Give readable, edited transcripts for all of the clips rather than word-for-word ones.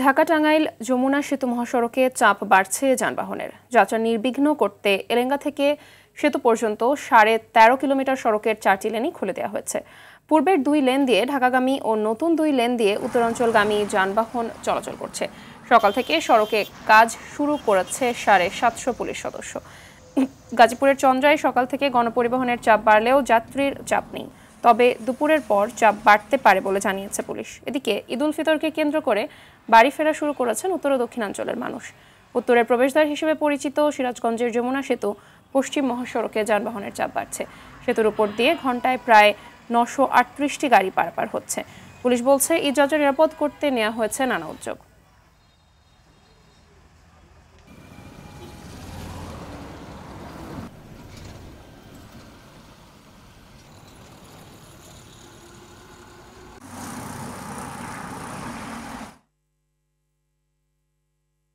ঢাকা-টাঙ্গাইল যমুনা সেতু মহাসড়কে চাপ বাড়ছে যানবাহনের। যাত্রা নির্বিঘ্ন করতে এলেঙ্গা থেকে সেতু পর্যন্ত 13.5 কিলোমিটার সড়কের 4টি লেনই খুলে দেওয়া হয়েছে। পূর্বের 2 লেন দিয়ে ঢাকাগামী ও নতুন 2 লেন দিয়ে উত্তরাঞ্চলগামী যানবাহন চলাচল করছে। সকাল থেকে সড়কে কাজ শুরু করেছে 750 পুলিশ সদস্য। গাজীপুরের চন্দ্রায় সকাল থেকে গণপরিবহনের চাপ বাড়লেও যাত্রীর চাপ নেই, তবে দুপুরের পর চাপ বাড়তে পারে বলে জানিয়েছে পুলিশ। এদিকে ঈদ উল ফিতরকে কেন্দ্র করে বাড়ি ফেরা শুরু করেছেন উত্তর ও দক্ষিণাঞ্চলের মানুষ। উত্তরের প্রবেশদ্বার হিসেবে পরিচিত সিরাজগঞ্জের যমুনা সেতু পশ্চিম মহাসড়কে যানবাহনের চাপ বাড়ছে। সেতুর উপর দিয়ে ঘন্টায় প্রায় 938টি গাড়ি পারাপার হচ্ছে। পুলিশ বলছে ঈদ যাত্রা নিরাপদ করতে নেওয়া হয়েছে নানা উদ্যোগ।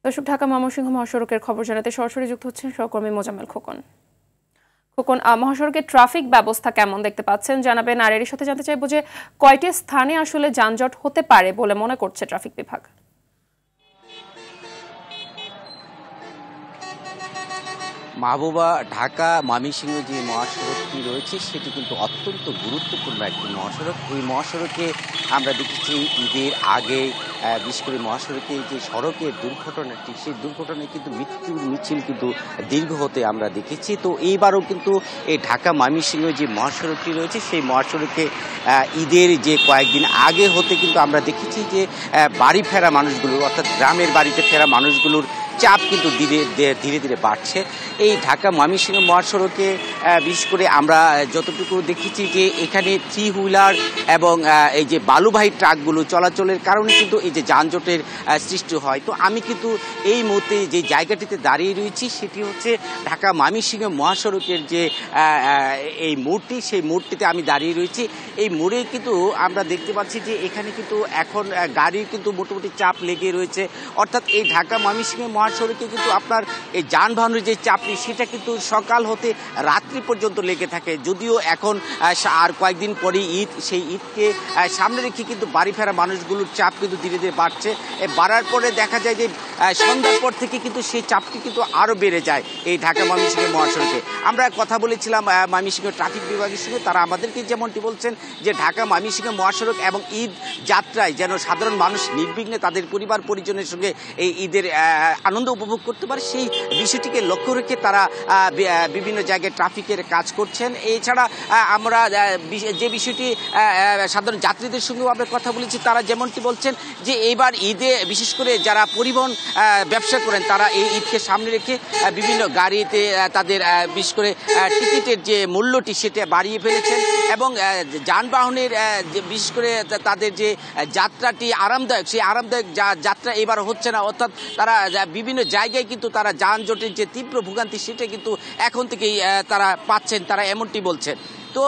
দর্শক, ঢাকা ময়মনসিংহ মহাসড়কের খবর জানাতে সরাসরি যুক্ত হচ্ছেন সহকর্মী মোজাম্মেল খোকন। মহাসড়কের ট্রাফিক ব্যবস্থা কেমন দেখতে পাচ্ছেন জানাবেন। আর এর সাথে জানতে চাইবো যে কয়টি স্থানে আসলে যানজট হতে পারে বলে মনে করছে ট্রাফিক বিভাগ। মাহবুবা, ঢাকা ময়মনসিংহ যে মহাসড়কটি রয়েছে সেটি কিন্তু অত্যন্ত গুরুত্বপূর্ণ একটি মহাসড়ক। এই মহাসড়কে আমরা দেখেছি ঈদের আগে বিশেষ করে মহাসড়কে যে সড়কের দুর্ঘটনাটি, সেই দুর্ঘটনায় কিন্তু মৃত্যুর মিছিল কিন্তু দীর্ঘ হতে আমরা দেখেছি। তো এইবারও কিন্তু এই ঢাকা ময়মনসিংহ যে মহাসড়কটি রয়েছে সেই মহাসড়কে ঈদের যে কয়েকদিন আগে হতে কিন্তু আমরা দেখেছি যে বাড়ি ফেরা মানুষগুলোর, অর্থাৎ গ্রামের বাড়িতে ফেরা মানুষগুলোর চাপ কিন্তু ধীরে ধীরে বাড়ছে। এই ঢাকা ময়মনসিংহ মহাসড়কে বিশেষ করে আমরা যতটুকু দেখেছি যে এখানে 3 হুইলার এবং এই যে বালুবাহী ট্রাকগুলো চলাচলের কারণে কিন্তু এই যে যানজটের সৃষ্টি হয়। তো আমি কিন্তু এই মুহূর্তে যে জায়গাটিতে দাঁড়িয়ে রয়েছি সেটি হচ্ছে ঢাকা ময়মনসিংহ মহাসড়কের যে এই মোড়টি, সেই মোড়টিতে আমি দাঁড়িয়ে রয়েছি। এই মোড়ে কিন্তু আমরা দেখতে পাচ্ছি যে এখানে কিন্তু এখন গাড়ির কিন্তু মোটামুটি চাপ লেগে রয়েছে। অর্থাৎ এই ঢাকা ময়মনসিংহ মহাসড়কে কিন্তু আপনার এই যানবাহনের যে চাপটি সেটা কিন্তু সকাল হতে রাত্রি পর্যন্ত লেগে থাকে। যদিও এখন আর কয়েকদিন পরে ঈদ, সেই ঈদকে সামনে রেখে কিন্তু বাড়ি ফেরা মানুষগুলোর চাপ কিন্তু ধীরে ধীরে বাড়ছে। বাড়ার পরে দেখা যায় যে সন্ধ্যার পর থেকে কিন্তু সেই চাপটি কিন্তু আরও বেড়ে যায় এই ঢাকা ময়মনসিংহ মহাসড়কে। আমরা কথা বলেছিলাম ময়মনসিংহ ট্রাফিক বিভাগের সঙ্গে, তারা আমাদেরকে যেমনটি বলছেন যে ঢাকা ময়মনসিংহ মহাসড়ক এবং ঈদ যাত্রায় যেন সাধারণ মানুষ নির্বিঘ্নে তাদের পরিবার পরিজনের সঙ্গে এই ঈদের আনন্দ উপভোগ করতে পারে, সেই বিষয়টিকে লক্ষ্য রেখে তারা বিভিন্ন জায়গায় ট্রাফিকের কাজ করছেন। এছাড়া আমরা যে বিষয়টি সাধারণ যাত্রীদের সঙ্গেও আমরা কথা বলেছি, তারা যেমনটি বলছেন যে এইবার ঈদে বিশেষ করে যারা পরিবহন ব্যবসা করেন তারা এই ঈদকে সামনে রেখে বিভিন্ন গাড়িতে তাদের বিশেষ করে টিকিটের যে মূল্যটি সেটা বাড়িয়ে ফেলেছেন এবং যানবাহনের বিশেষ করে তাদের যে যাত্রাটি আরামদায়ক, সেই আরামদায়ক যাত্রা এবার হচ্ছে না। অর্থাৎ তারা বিভিন্ন জায়গায় কিন্তু তারা যানজটের যে তীব্র ভোগান্তি সেটা কিন্তু এখন থেকেই তারা পাচ্ছেন, তারা এমনটি বলছেন। তো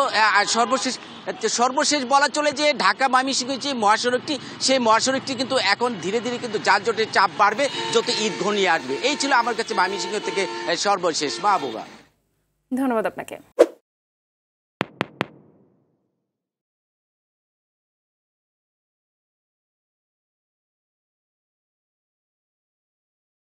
সর্বশেষ বলা চলে যে ঢাকা ময়মনসিংহ যে মহাসড়কটি, সেই মহাসড়কটি কিন্তু এখন ধীরে ধীরে কিন্তু যানজটের চাপ বাড়বে যত ঈদ ঘনিয়ে আসবে। এই ছিল আমার কাছে ময়মনসিংহ থেকে সর্বশেষ। মাহবুবা, ধন্যবাদ আপনাকে।